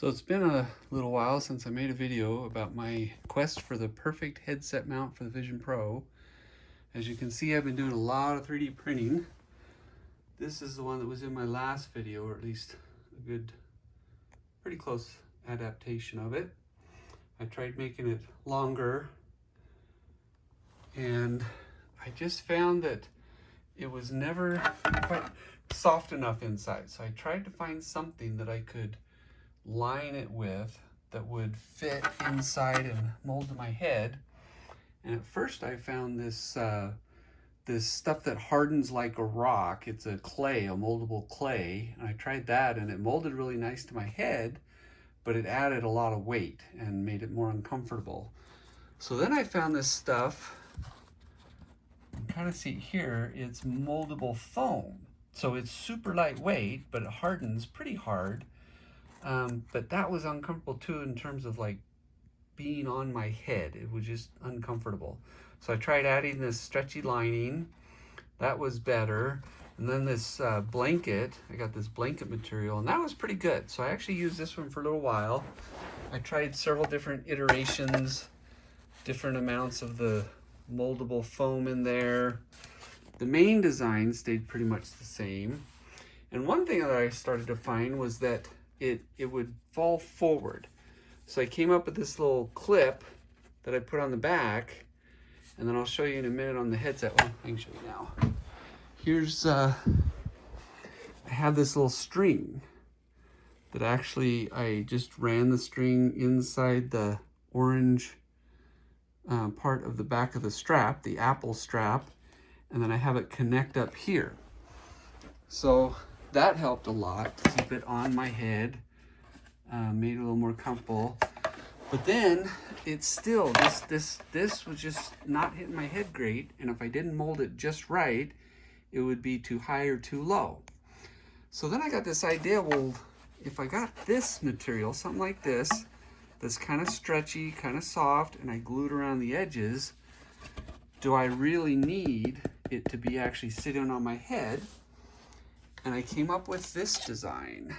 So it's been a little while since I made a video about my quest for the perfect headset mount for the Vision Pro. As you can see, I've been doing a lot of 3D printing. This is the one that was in my last video, or at least a good, pretty close adaptation of it. I tried making it longer, and I just found that it was never quite soft enough inside. So I tried to find something that I could line it with that would fit inside and mold to my head. And at first I found this this stuff that hardens like a rock. It's a clay, a moldable clay, and I tried that and it molded really nice to my head, but it added a lot of weight and made it more uncomfortable. So then I found this stuff, you can kind of see here, it's moldable foam. So it's super lightweight, but it hardens pretty hard. But that was uncomfortable too in terms of like being on my head. It was just uncomfortable. So I tried adding this stretchy lining. That was better. And then this blanket, I got this blanket material, and that was pretty good. So I actually used this one for a little while. I tried several different iterations, different amounts of the moldable foam in there. The main design stayed pretty much the same. And one thing that I started to find was that it would fall forward. So I came up with this little clip that I put on the back, and then I'll show you in a minute on the headset. Well, I can show you now. Here's, I have this little string that actually I just ran the string inside the orange part of the back of the strap, the Apple strap, and then I have it connect up here. So that helped a lot to keep it on my head, made it a little more comfortable. But then it's still, this was just not hitting my head great, and if I didn't mold it just right, it would be too high or too low. So then I got this idea, well, if I got this material, something like this, that's kind of stretchy, kind of soft, and I glued around the edges, do I really need it to be actually sitting on my head? And I came up with this design.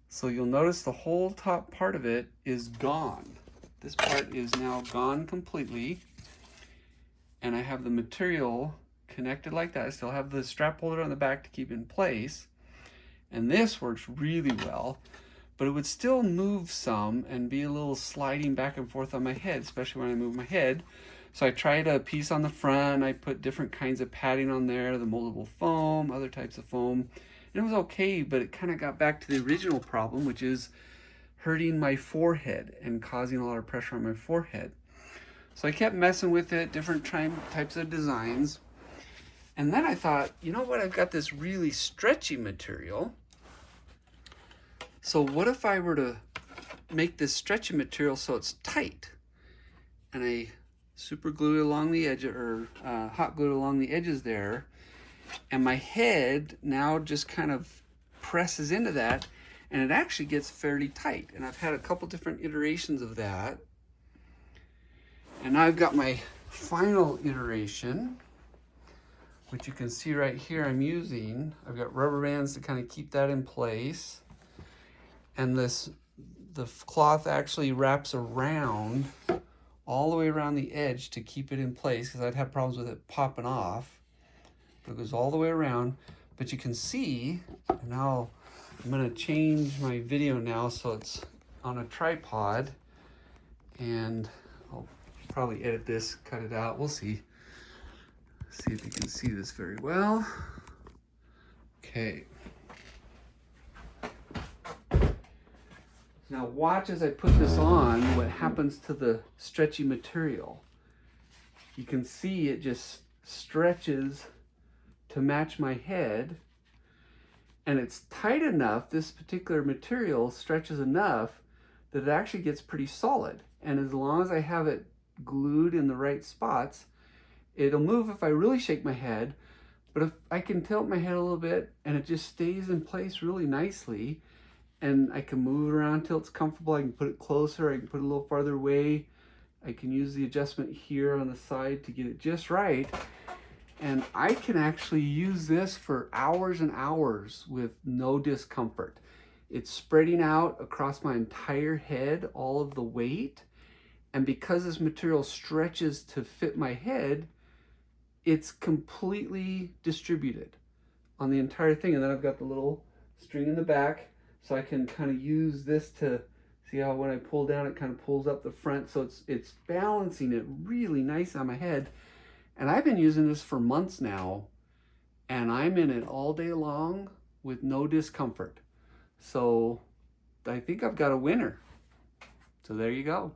So you'll notice the whole top part of it is gone. This part is now gone completely. And I have the material connected like that. I still have the strap holder on the back to keep in place. And this works really well, but it would still move some and be a little sliding back and forth on my head, especially when I move my head. So I tried a piece on the front. I put different kinds of padding on there, the moldable foam, other types of foam. And it was okay, but it kind of got back to the original problem, which is hurting my forehead and causing a lot of pressure on my forehead. So I kept messing with it, different types of designs. And then I thought, you know what, I've got this really stretchy material. So what if I were to make this stretchy material so it's tight? And I super glue it along the edge, or hot glue along the edges there, and my head now just kind of presses into that, and it actually gets fairly tight. And I've had a couple different iterations of that, and now I've got my final iteration, which you can see right here. I've got rubber bands to kind of keep that in place, and the cloth actually wraps around all the way around the edge to keep it in place, because I'd have problems with it popping off. But it goes all the way around. But you can see, now I'm going to change my video now so it's on a tripod, and I'll probably edit this, cut it out. We'll see. See if you can see this very well. Okay. Now watch as I put this on, what happens to the stretchy material. You can see it just stretches to match my head, and it's tight enough, this particular material stretches enough that it actually gets pretty solid. And as long as I have it glued in the right spots, it'll move if I really shake my head, but if I can tilt my head a little bit and it just stays in place really nicely, and I can move it around till it's comfortable. I can put it closer, I can put it a little farther away. I can use the adjustment here on the side to get it just right. And I can actually use this for hours and hours with no discomfort. It's spreading out across my entire head, all of the weight. And because this material stretches to fit my head, it's completely distributed on the entire thing. And then I've got the little string in the back, so I can kind of use this to see how when I pull down, it kind of pulls up the front. So it's balancing it really nice on my head. And I've been using this for months now, and I'm in it all day long with no discomfort. So I think I've got a winner. So there you go.